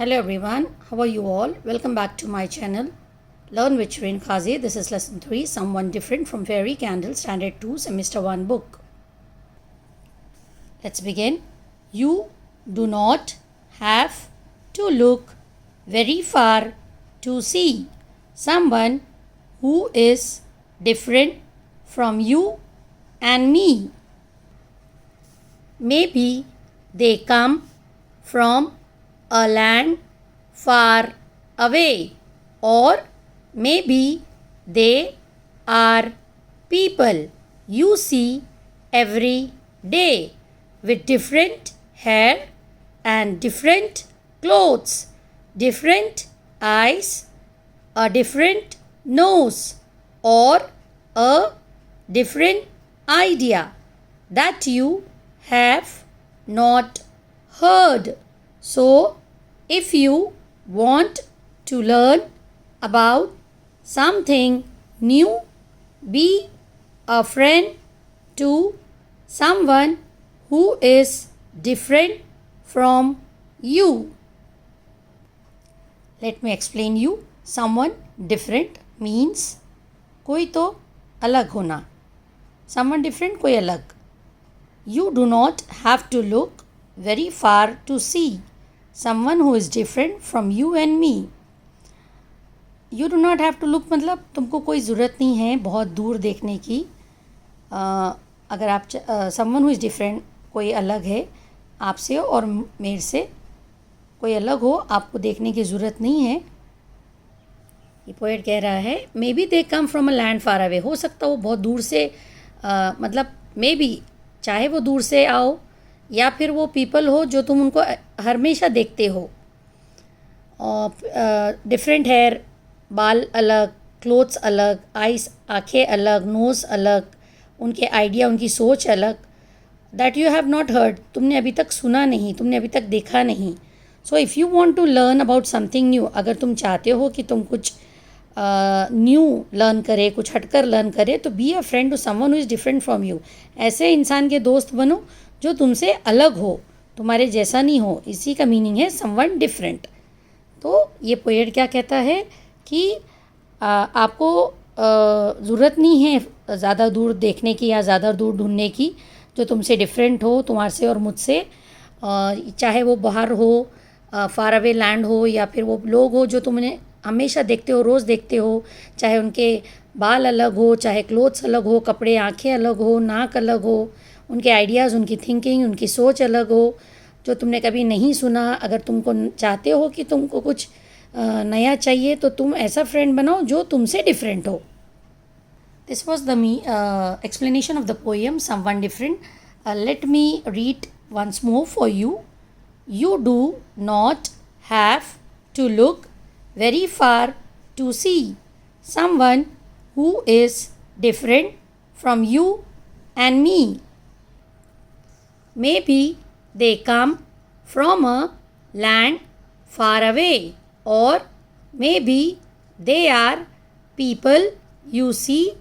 Hello everyone, how are you all? Welcome back to my channel. Learn with Shireen Khazi. This is lesson 3, Someone Different from Fairy Candle, Standard 2, Semester 1 book. Let's begin. You do not have to look very far to see someone who is different from you and me. Maybe they come from a land far away, or maybe they are people you see every day with different hair and different clothes, different eyes, a different nose, or a different idea that you have not heard. So, if you want to learn about something new, be a friend to someone who is different from you. Let me explain you. Someone different means कोई तो अलग होना. Someone different कोई अलग. You do not have to look very far to see someone who is different from you and me. You do not have to look मतलब तुमको कोई ज़रूरत नहीं है बहुत दूर देखने की. अगर आप someone who is different कोई अलग है आपसे और मेरे से कोई अलग हो, आपको देखने की ज़रूरत नहीं है. ये पोएट कह रहा है may be they come from a land far away. हो सकता वो बहुत दूर से मतलब मे बी चाहे वो दूर से आओ या फिर वो पीपल हो जो तुम उनको हमेशा देखते हो. डिफरेंट हेयर, बाल अलग, क्लोथ्स अलग, आइस आँखें अलग, नोज़ अलग, उनके आइडिया, उनकी सोच अलग. That you have not heard, तुमने अभी तक सुना नहीं, तुमने अभी तक देखा नहीं. So if you want to learn about something new, अगर तुम चाहते हो कि तुम कुछ न्यू लर्न करे, कुछ हटकर लर्न करे, तो be a friend to someone who is different from you. ऐसे इंसान के दोस्त बनो जो तुमसे अलग हो, तुम्हारे जैसा नहीं हो. इसी का मीनिंग है समवन डिफरेंट. तो ये पोएट क्या कहता है कि आपको ज़रूरत नहीं है ज़्यादा दूर देखने की या ज़्यादा दूर ढूंढने की जो तुमसे डिफरेंट हो तुम्हारे से और मुझसे. चाहे वो बाहर हो, फार अवे लैंड हो, या फिर वो लोग हो जो तुमने हमेशा देखते हो, रोज़ देखते हो. चाहे उनके बाल अलग हो, चाहे क्लोथ्स अलग हो, कपड़े, आँखें अलग हो, नाक अलग हो, उनके आइडियाज़, उनकी थिंकिंग, उनकी सोच अलग हो, जो तुमने कभी नहीं सुना. अगर तुमको चाहते हो कि तुमको कुछ नया चाहिए तो तुम ऐसा फ्रेंड बनाओ जो तुमसे डिफरेंट हो. This was the explanation of the poem Someone Different. Let me read once more for you. You do not have to look very far to see someone who is different from you and me. Maybe they come from a land far away, or maybe they are people you see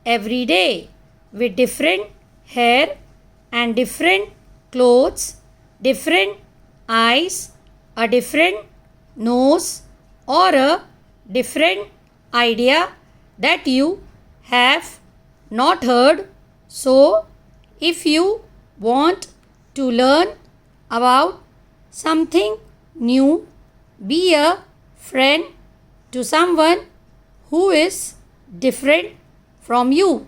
every day with different hair and different clothes, different eyes, a different nose, or a different idea that you have not heard. So, if you want to learn about something new, be a friend to someone who is different from you.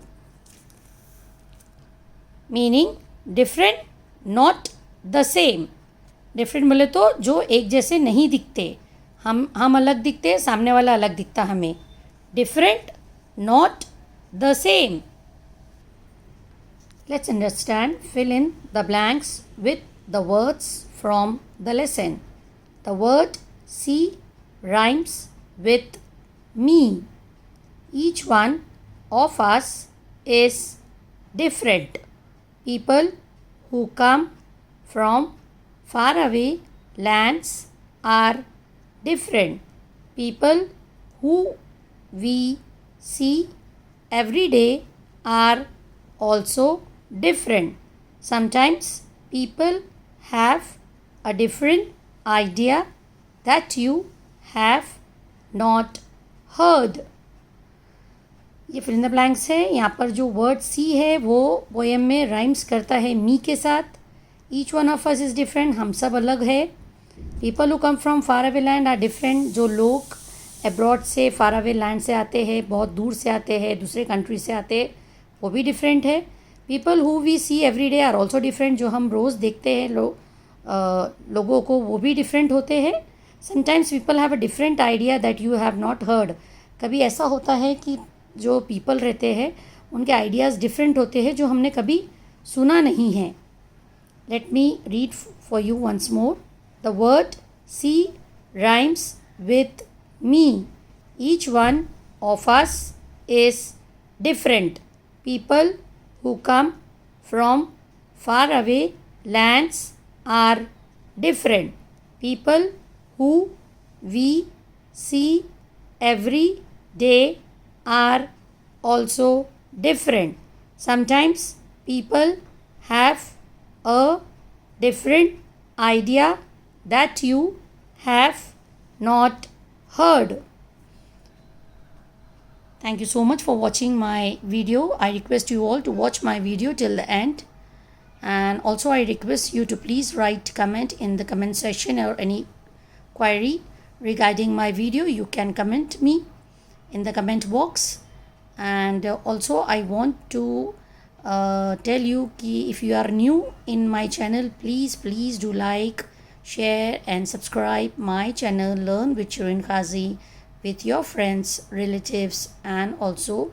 Meaning different, not the same. Different बोले तो जो एक जैसे नहीं दिखते. हम अलग दिखते हैं, सामने वाला अलग दिखता हमें. Different, not the same. Let's understand. Fill in the blanks with the words from the lesson. The word see rhymes with me. Each one of us is different. People who come from far away lands are different. People who we see every day are also different. Sometimes people have a different idea that you have not heard. ये fill in the blanks है. यहाँ पर जो word सी है वो poem में rhymes करता है मी के साथ. Each one of us is different. हम सब अलग है. People who come from far away land are different. जो लोग अब्रॉड से, फार अवे लैंड से आते हैं, बहुत दूर से आते हैं, दूसरे कंट्री से आते हैं, वो भी डिफरेंट है. People who we see every day are also different. जो हम रोज़ देखते हैं लोगों को, वो भी डिफरेंट होते हैं. Sometimes people have a different idea that you have not heard. कभी ऐसा होता है कि जो पीपल रहते हैं उनके आइडियाज़ डिफरेंट होते हैं जो हमने कभी सुना नहीं है. Let me read for you once more. The word see rhymes with me. Each one of us is different. People who come from far away lands are different. People who we see every day are also different. Sometimes people have a different idea that you have not heard. Thank you so much for watching my video. I request you all to watch my video till the end, and also I request you to please write comment in the comment section, or any query regarding my video you can comment me in the comment box. And also I want to tell you ki if you are new in my channel, please do like, share and subscribe my channel Learn with Shirin Qazi with your friends, relatives and also